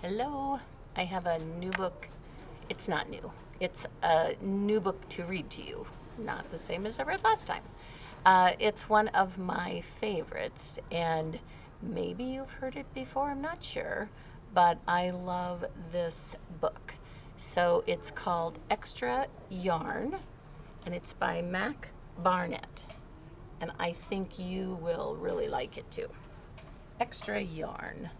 Hello, I have a new book. It's not new. It's a new book to read to you. Not the same as I read last time. It's one of my favorites, and maybe you've heard it before, I'm not sure, but I love this book. So it's called Extra Yarn, and it's by Mac Barnett, and I think you will really like it too. Extra Yarn.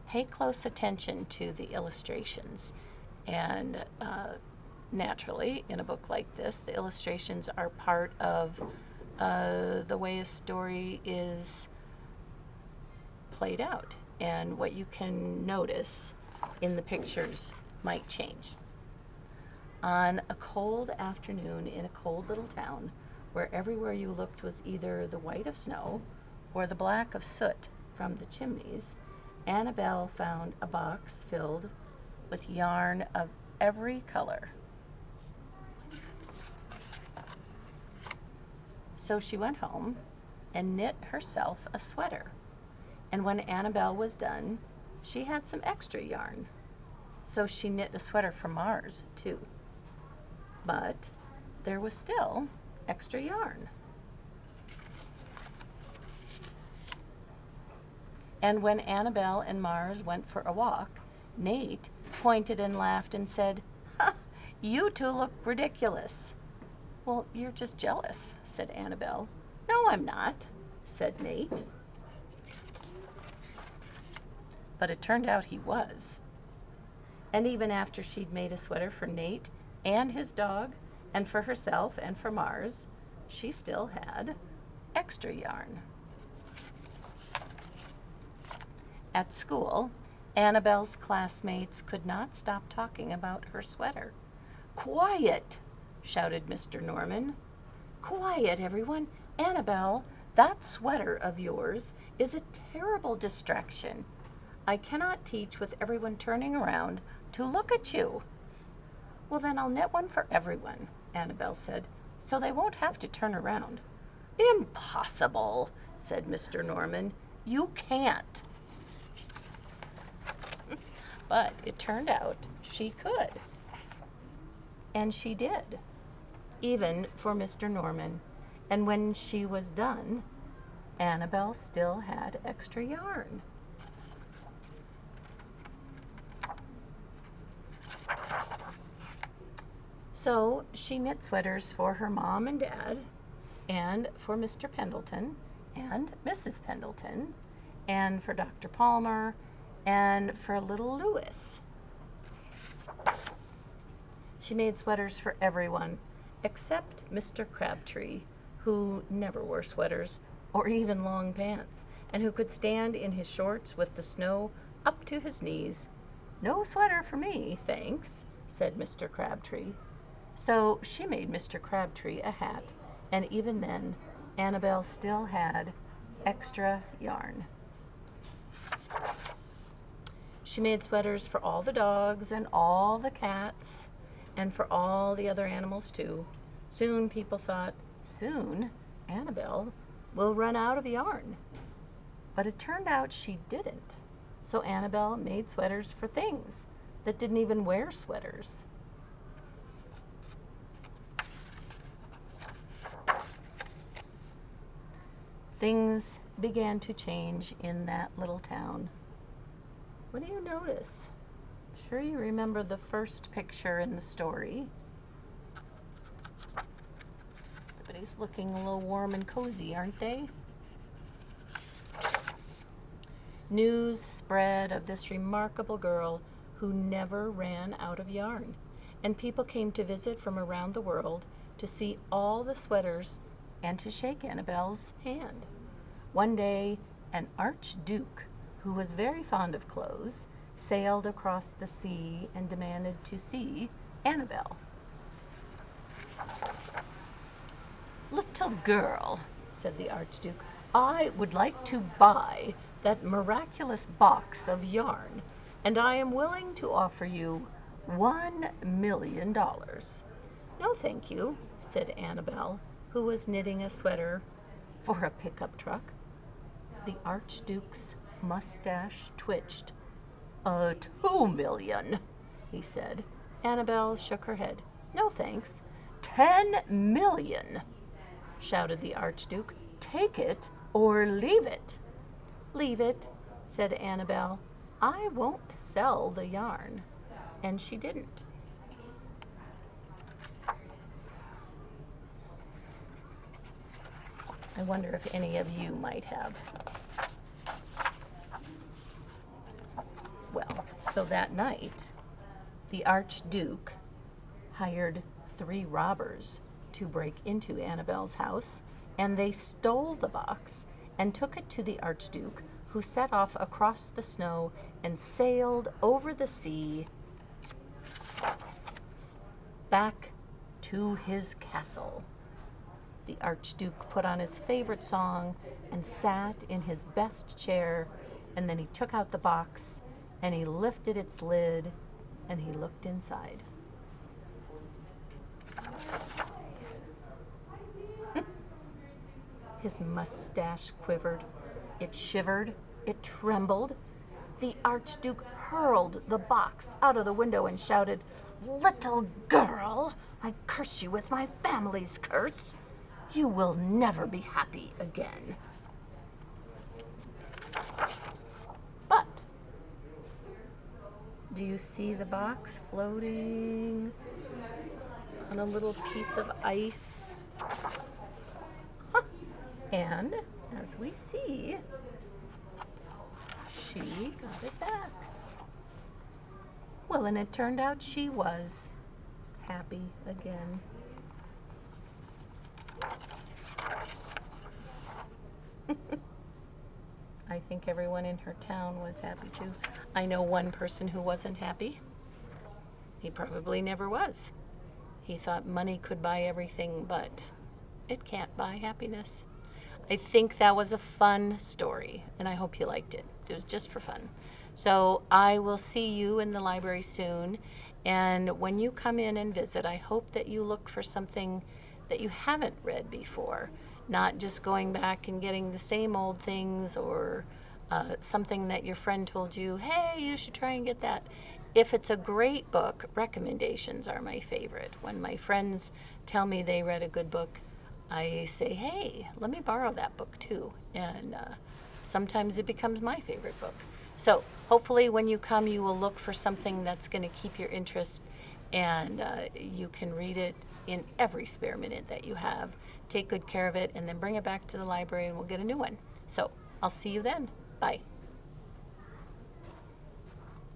Pay close attention to the illustrations. And naturally, in a book like this, the illustrations are part of the way a story is played out. And what you can notice in the pictures might change. On a cold afternoon in a cold little town, where everywhere you looked was either the white of snow or the black of soot from the chimneys, Annabelle found a box filled with yarn of every color. So she went home and knit herself a sweater. And when Annabelle was done, she had some extra yarn. So she knit a sweater for Mars, too. But there was still extra yarn. And when Annabelle and Mars went for a walk, Nate pointed and laughed and said, "Ha, you two look ridiculous." "Well, you're just jealous," said Annabelle. "No, I'm not," said Nate. But it turned out he was. And even after she'd made a sweater for Nate and his dog, and for herself and for Mars, she still had extra yarn. At school, Annabelle's classmates could not stop talking about her sweater. "Quiet!" shouted Mr. Norman. "Quiet, everyone! Annabelle, that sweater of yours is a terrible distraction. I cannot teach with everyone turning around to look at you." "Well, then I'll knit one for everyone," Annabelle said, "so they won't have to turn around." "Impossible," said Mr. Norman. "You can't." But it turned out she could. And she did, even for Mr. Norman. And when she was done, Annabelle still had extra yarn. So she knit sweaters for her mom and dad, and for Mr. Pendleton, and Mrs. Pendleton, and for Dr. Palmer, and for little Louis. She made sweaters for everyone except Mr. Crabtree, who never wore sweaters or even long pants, and who could stand in his shorts with the snow up to his knees. "No sweater for me, thanks," said Mr. Crabtree. So she made Mr. Crabtree a hat, and even then, Annabelle still had extra yarn. She made sweaters for all the dogs and all the cats and for all the other animals too. Soon people thought, soon Annabelle will run out of yarn. But it turned out she didn't. So Annabelle made sweaters for things that didn't even wear sweaters. Things began to change in that little town. What do you notice? Sure you remember the first picture in the story. Everybody's looking a little warm and cozy, aren't they? News spread of this remarkable girl who never ran out of yarn, and people came to visit from around the world to see all the sweaters and to shake Annabelle's hand. One day, an archduke, who was very fond of clothes, sailed across the sea and demanded to see Annabelle. "Little girl," said the archduke, "I would like to buy that miraculous box of yarn, and I am willing to offer you $1,000,000. No, thank you, said Annabelle, who was knitting a sweater for a pickup truck. The Archduke's mustache twitched. 2 million, he said. Annabelle shook her head. No, thanks. 10 million, shouted the Archduke. Take it or leave it. Leave it, said Annabelle. I won't sell the yarn. And she didn't. I wonder if any of you might have. Well, so that night, the Archduke hired 3 robbers to break into Annabelle's house, and they stole the box and took it to the Archduke, who set off across the snow and sailed over the sea back to his castle. The Archduke put on his favorite song and sat in his best chair, and then he took out the box and he lifted its lid and he looked inside. His mustache quivered. It shivered. It trembled. The Archduke hurled the box out of the window and shouted, "Little girl, I curse you with my family's curse. You will never be happy again." But do you see the box floating on a little piece of ice? And as we see, she got it back. Well, and it turned out she was happy again. I think everyone in her town was happy too. I know one person who wasn't happy. He probably never was. He thought money could buy everything, but it can't buy happiness. I think that was a fun story, and I hope you liked it. It was just for fun. So I will see you in the library soon, and when you come in and visit, I hope that you look for something that you haven't read before, not just going back and getting the same old things or something that your friend told you, hey, you should try and get that. If it's a great book, recommendations are my favorite. When my friends tell me they read a good book, I say, hey, let me borrow that book too. And sometimes it becomes my favorite book. So hopefully when you come, you will look for something that's going to keep your interest, and you can read it in every spare minute that you have. Take good care of it, and then bring it back to the library and we'll get a new one. So I'll see you then. Bye.